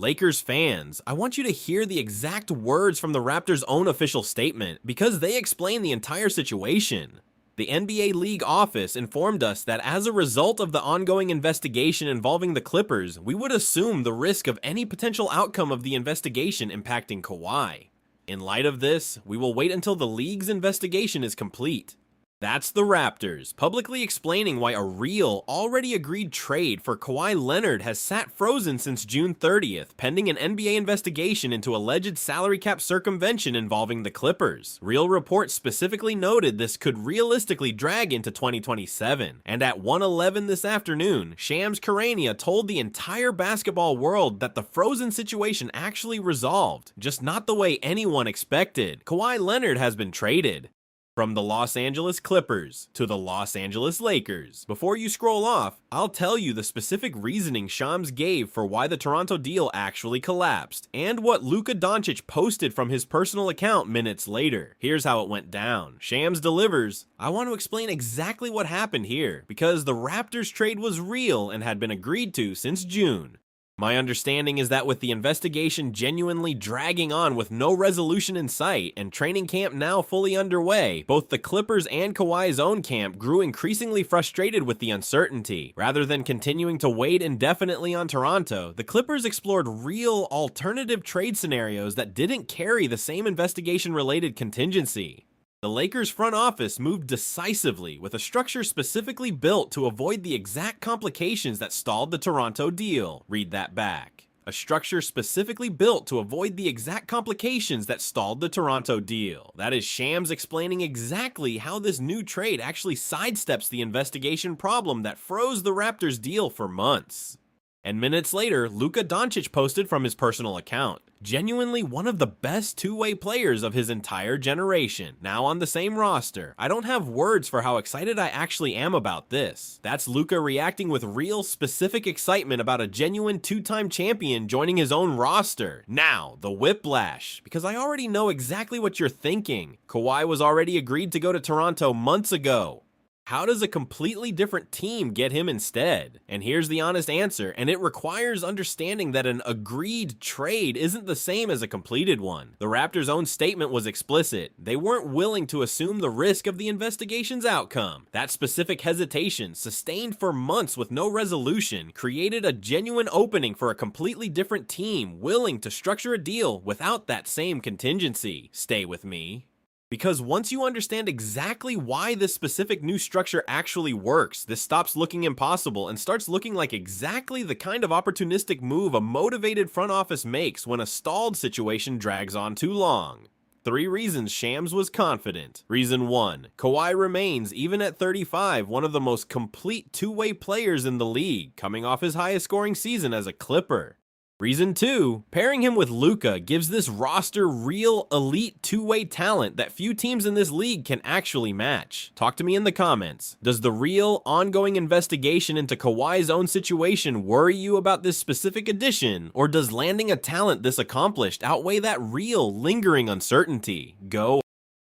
Lakers fans, I want you to hear the exact words from the Raptors' own official statement because they explain the entire situation. The NBA League office informed us that as a result of the ongoing investigation involving the Clippers, we would assume the risk of any potential outcome of the investigation impacting Kawhi. In light of this, we will wait until the league's investigation is complete. That's the Raptors, publicly explaining why a real, already agreed trade for Kawhi Leonard has sat frozen since June 30th, pending an NBA investigation into alleged salary cap circumvention involving the Clippers. Real reports specifically noted this could realistically drag into 2027. And at 1:11 this afternoon, Shams Charania told the entire basketball world that the frozen situation actually resolved, just not the way anyone expected. Kawhi Leonard has been traded. From the Los Angeles Clippers to the Los Angeles Lakers. Before you scroll off, I'll tell you the specific reasoning Shams gave for why the Toronto deal actually collapsed, and what Luka Doncic posted from his personal account minutes later. Here's how it went down. Shams delivers. I want to explain exactly what happened here, because the Raptors trade was real and had been agreed to since June. My understanding is that with the investigation genuinely dragging on with no resolution in sight and training camp now fully underway, both the Clippers and Kawhi's own camp grew increasingly frustrated with the uncertainty. Rather than continuing to wait indefinitely on Toronto, the Clippers explored real alternative trade scenarios that didn't carry the same investigation-related contingency. The Lakers front office moved decisively with a structure specifically built to avoid the exact complications that stalled the Toronto deal. Read that back. A structure specifically built to avoid the exact complications that stalled the Toronto deal. That is Shams explaining exactly how this new trade actually sidesteps the investigation problem that froze the Raptors deal for months. And minutes later, Luka Doncic posted from his personal account. Genuinely one of the best two-way players of his entire generation, now on the same roster. I don't have words for how excited I actually am about this. That's Luka reacting with real specific excitement about a genuine two-time champion joining his own roster. Now, the whiplash, because I already know exactly what you're thinking. Kawhi was already agreed to go to Toronto months ago. How does a completely different team get him instead? And here's the honest answer, and it requires understanding that an agreed trade isn't the same as a completed one. The Raptors' own statement was explicit. They weren't willing to assume the risk of the investigation's outcome. That specific hesitation, sustained for months with no resolution, created a genuine opening for a completely different team willing to structure a deal without that same contingency. Stay with me. Because once you understand exactly why this specific new structure actually works, this stops looking impossible and starts looking like exactly the kind of opportunistic move a motivated front office makes when a stalled situation drags on too long. 3 reasons Shams was confident. Reason 1. Kawhi remains, even at 35, one of the most complete two-way players in the league, coming off his highest scoring season as a Clipper. Reason 2, pairing him with Luka gives this roster real elite two-way talent that few teams in this league can actually match. Talk to me in the comments. Does the real, ongoing investigation into Kawhi's own situation worry you about this specific addition, or does landing a talent this accomplished outweigh that real, lingering uncertainty? Go.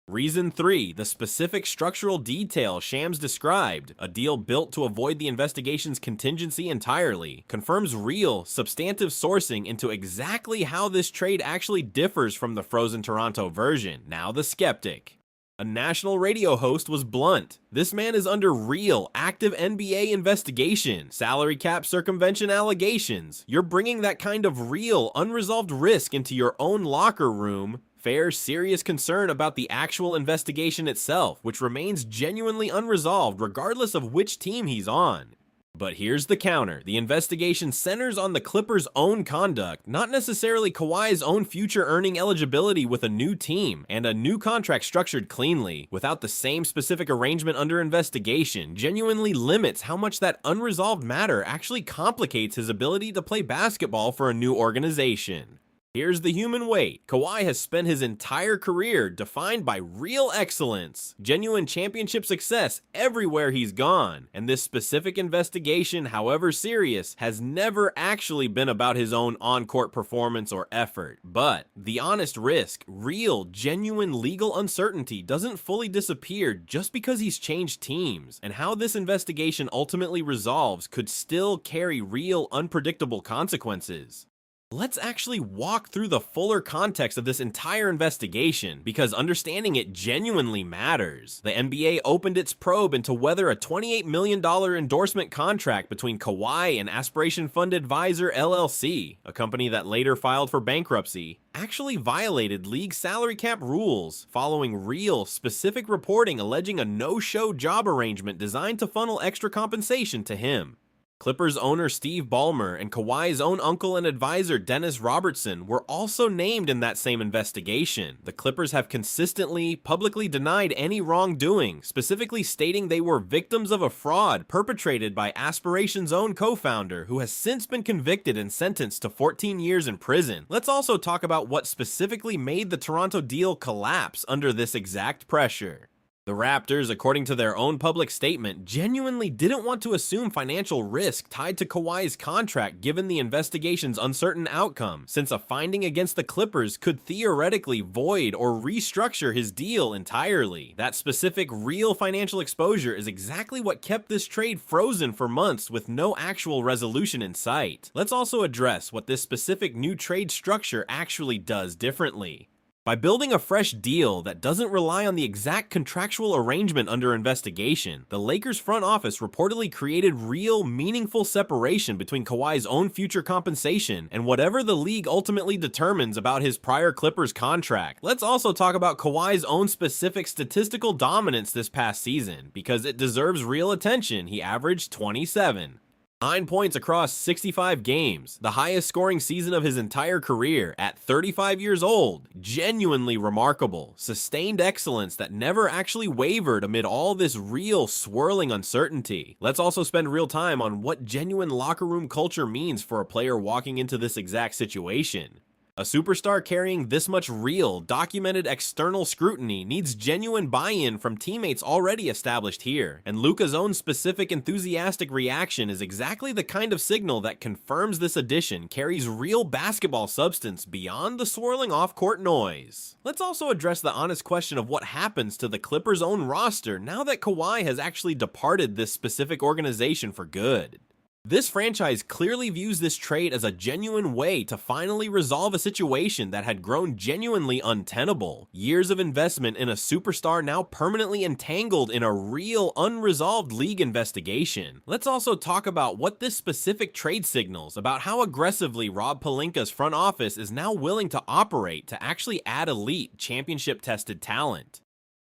Reason 3, the specific structural detail Shams described, a deal built to avoid the investigation's contingency entirely, confirms real, substantive sourcing into exactly how this trade actually differs from the frozen Toronto version. Now the skeptic. A national radio host was blunt. This man is under real, active NBA investigation, salary cap circumvention allegations. You're bringing that kind of real, unresolved risk into your own locker room. Fair, serious concern about the actual investigation itself, which remains genuinely unresolved regardless of which team he's on. But here's the counter. The investigation centers on the Clippers' own conduct, not necessarily Kawhi's own future earning eligibility with a new team, and a new contract structured cleanly, without the same specific arrangement under investigation, genuinely limits how much that unresolved matter actually complicates his ability to play basketball for a new organization. Here's the human weight. Kawhi has spent his entire career defined by real excellence, genuine championship success everywhere he's gone, and this specific investigation, however serious, has never actually been about his own on-court performance or effort. But the honest risk, real, genuine legal uncertainty doesn't fully disappear just because he's changed teams, and how this investigation ultimately resolves could still carry real, unpredictable consequences. Let's actually walk through the fuller context of this entire investigation, because understanding it genuinely matters. The NBA opened its probe into whether a $28 million endorsement contract between Kawhi and Aspiration Fund Advisor LLC, a company that later filed for bankruptcy, actually violated league salary cap rules, following real, specific reporting alleging a no-show job arrangement designed to funnel extra compensation to him. Clippers owner Steve Ballmer and Kawhi's own uncle and advisor Dennis Robertson were also named in that same investigation. The Clippers have consistently, publicly denied any wrongdoing, specifically stating they were victims of a fraud perpetrated by Aspiration's own co-founder, who has since been convicted and sentenced to 14 years in prison. Let's also talk about what specifically made the Toronto deal collapse under this exact pressure. The Raptors, according to their own public statement, genuinely didn't want to assume financial risk tied to Kawhi's contract given the investigation's uncertain outcome, since a finding against the Clippers could theoretically void or restructure his deal entirely. That specific real financial exposure is exactly what kept this trade frozen for months with no actual resolution in sight. Let's also address what this specific new trade structure actually does differently. By building a fresh deal that doesn't rely on the exact contractual arrangement under investigation, the Lakers front office reportedly created real, meaningful separation between Kawhi's own future compensation and whatever the league ultimately determines about his prior Clippers contract. Let's also talk about Kawhi's own specific statistical dominance this past season, because it deserves real attention. He averaged 27. 9 points across 65 games, the highest scoring season of his entire career at 35 years old. Genuinely remarkable, sustained excellence that never actually wavered amid all this real swirling uncertainty. Let's also spend real time on what genuine locker room culture means for a player walking into this exact situation. A superstar carrying this much real, documented external scrutiny needs genuine buy-in from teammates already established here, and Luka's own specific enthusiastic reaction is exactly the kind of signal that confirms this addition carries real basketball substance beyond the swirling off-court noise. Let's also address the honest question of what happens to the Clippers' own roster now that Kawhi has actually departed this specific organization for good. This franchise clearly views this trade as a genuine way to finally resolve a situation that had grown genuinely untenable. Years of investment in a superstar now permanently entangled in a real, unresolved league investigation. Let's also talk about what this specific trade signals about how aggressively Rob Pelinka's front office is now willing to operate to actually add elite, championship-tested talent.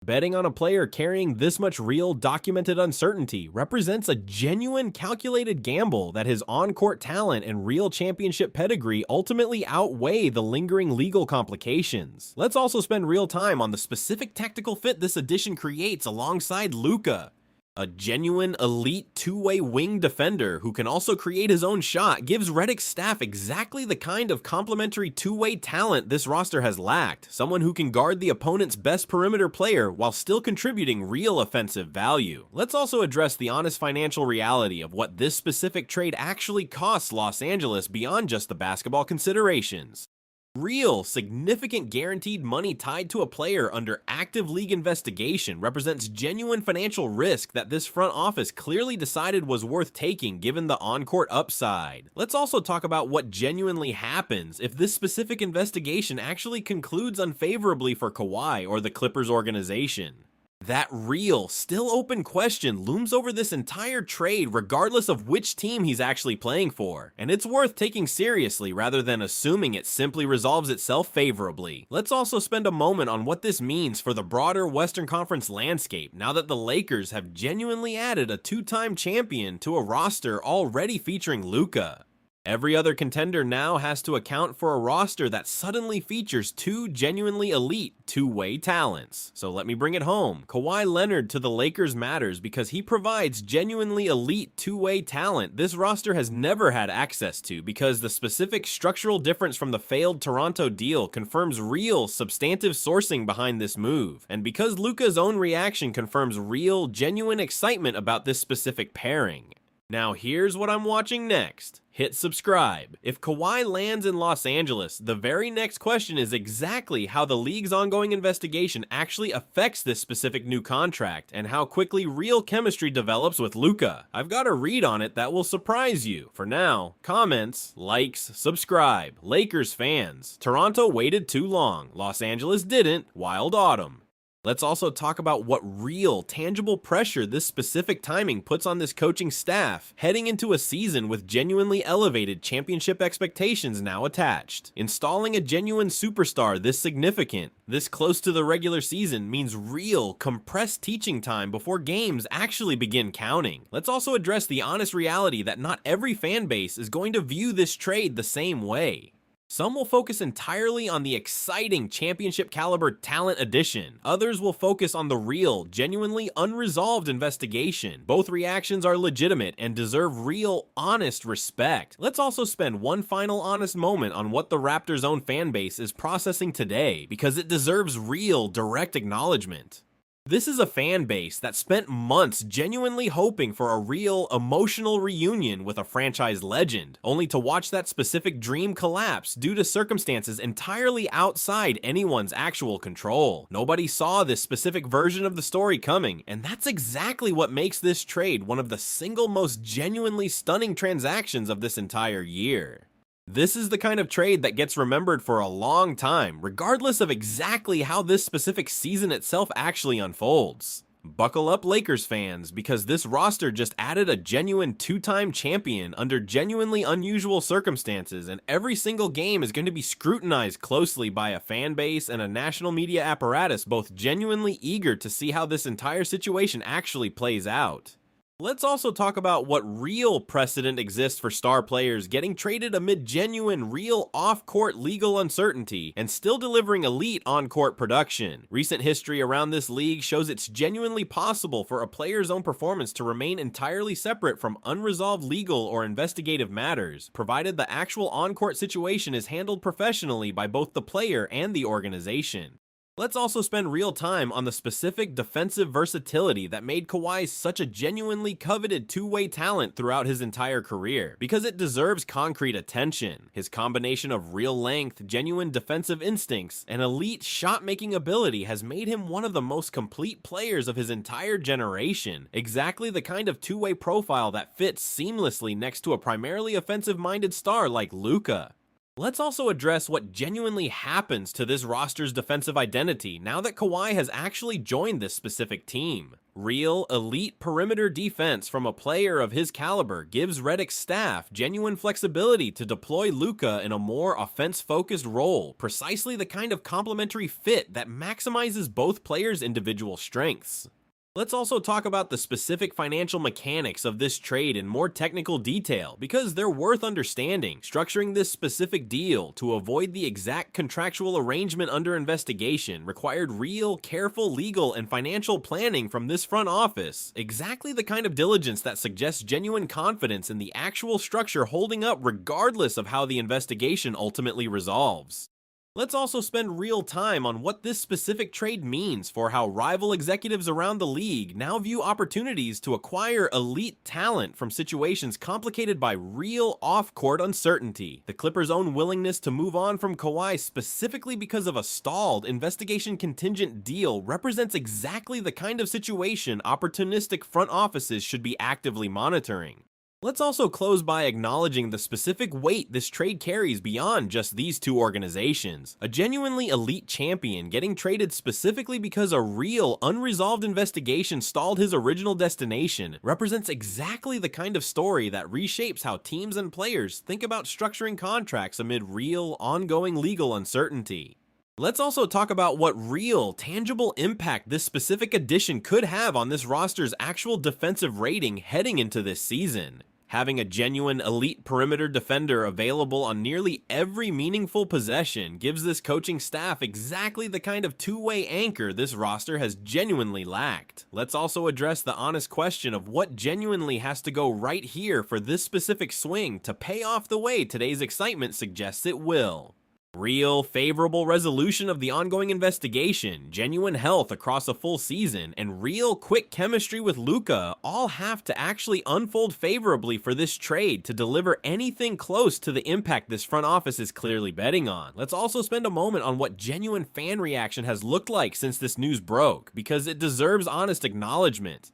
Betting on a player carrying this much real, documented uncertainty represents a genuine, calculated gamble that his on-court talent and real championship pedigree ultimately outweigh the lingering legal complications. Let's also spend real time on the specific tactical fit this addition creates alongside Luka. A genuine, elite, two-way wing defender who can also create his own shot gives Redick's staff exactly the kind of complementary two-way talent this roster has lacked. Someone who can guard the opponent's best perimeter player while still contributing real offensive value. Let's also address the honest financial reality of what this specific trade actually costs Los Angeles beyond just the basketball considerations. Real, significant guaranteed money tied to a player under active league investigation represents genuine financial risk that this front office clearly decided was worth taking given the on-court upside. Let's also talk about what genuinely happens if this specific investigation actually concludes unfavorably for Kawhi or the Clippers organization. That real, still open question looms over this entire trade regardless of which team he's actually playing for, and it's worth taking seriously rather than assuming it simply resolves itself favorably. Let's also spend a moment on what this means for the broader Western Conference landscape now that the Lakers have genuinely added a two-time champion to a roster already featuring Luka. Every other contender now has to account for a roster that suddenly features two genuinely elite two-way talents. So let me bring it home. Kawhi Leonard to the Lakers matters because he provides genuinely elite two-way talent this roster has never had access to, because the specific structural difference from the failed Toronto deal confirms real, substantive sourcing behind this move, and because Luka's own reaction confirms real, genuine excitement about this specific pairing. Now here's what I'm watching next. Hit subscribe. If Kawhi lands in Los Angeles, the very next question is exactly how the league's ongoing investigation actually affects this specific new contract and how quickly real chemistry develops with Luka. I've got a read on it that will surprise you. For now, comments, likes, subscribe. Lakers fans. Toronto waited too long. Los Angeles didn't. Wild autumn. Let's also talk about what real, tangible pressure this specific timing puts on this coaching staff, heading into a season with genuinely elevated championship expectations now attached. Installing a genuine superstar this significant, this close to the regular season, means real, compressed teaching time before games actually begin counting. Let's also address the honest reality that not every fan base is going to view this trade the same way. Some will focus entirely on the exciting championship caliber talent addition. Others will focus on the real, genuinely unresolved investigation. Both reactions are legitimate and deserve real, honest respect. Let's also spend one final honest moment on what the Raptors' own fan base is processing today, because it deserves real, direct acknowledgement. This is a fan base that spent months genuinely hoping for a real, emotional reunion with a franchise legend, only to watch that specific dream collapse due to circumstances entirely outside anyone's actual control. Nobody saw this specific version of the story coming, and that's exactly what makes this trade one of the single most genuinely stunning transactions of this entire year. This is the kind of trade that gets remembered for a long time, regardless of exactly how this specific season itself actually unfolds. Buckle up, Lakers fans, because this roster just added a genuine two-time champion under genuinely unusual circumstances, and every single game is going to be scrutinized closely by a fan base and a national media apparatus both genuinely eager to see how this entire situation actually plays out. Let's also talk about what real precedent exists for star players getting traded amid genuine, real off-court legal uncertainty and still delivering elite on-court production. Recent history around this league shows it's genuinely possible for a player's own performance to remain entirely separate from unresolved legal or investigative matters, provided the actual on-court situation is handled professionally by both the player and the organization. Let's also spend real time on the specific defensive versatility that made Kawhi such a genuinely coveted two-way talent throughout his entire career, because it deserves concrete attention. His combination of real length, genuine defensive instincts, and elite shot-making ability has made him one of the most complete players of his entire generation, exactly the kind of two-way profile that fits seamlessly next to a primarily offensive-minded star like Luka. Let's also address what genuinely happens to this roster's defensive identity now that Kawhi has actually joined this specific team. Real, elite perimeter defense from a player of his caliber gives Redick's staff genuine flexibility to deploy Luka in a more offense-focused role, precisely the kind of complementary fit that maximizes both players' individual strengths. Let's also talk about the specific financial mechanics of this trade in more technical detail, because they're worth understanding. Structuring this specific deal to avoid the exact contractual arrangement under investigation required real, careful legal and financial planning from this front office, exactly the kind of diligence that suggests genuine confidence in the actual structure holding up regardless of how the investigation ultimately resolves. Let's also spend real time on what this specific trade means for how rival executives around the league now view opportunities to acquire elite talent from situations complicated by real off-court uncertainty. The Clippers' own willingness to move on from Kawhi specifically because of a stalled investigation contingent deal represents exactly the kind of situation opportunistic front offices should be actively monitoring. Let's also close by acknowledging the specific weight this trade carries beyond just these two organizations. A genuinely elite champion getting traded specifically because a real, unresolved investigation stalled his original destination represents exactly the kind of story that reshapes how teams and players think about structuring contracts amid real, ongoing legal uncertainty. Let's also talk about what real, tangible impact this specific addition could have on this roster's actual defensive rating heading into this season. Having a genuine elite perimeter defender available on nearly every meaningful possession gives this coaching staff exactly the kind of two-way anchor this roster has genuinely lacked. Let's also address the honest question of what genuinely has to go right here for this specific swing to pay off the way today's excitement suggests it will. Real, favorable resolution of the ongoing investigation, genuine health across a full season, and real, quick chemistry with Luka all have to actually unfold favorably for this trade to deliver anything close to the impact this front office is clearly betting on. Let's also spend a moment on what genuine fan reaction has looked like since this news broke, because it deserves honest acknowledgement.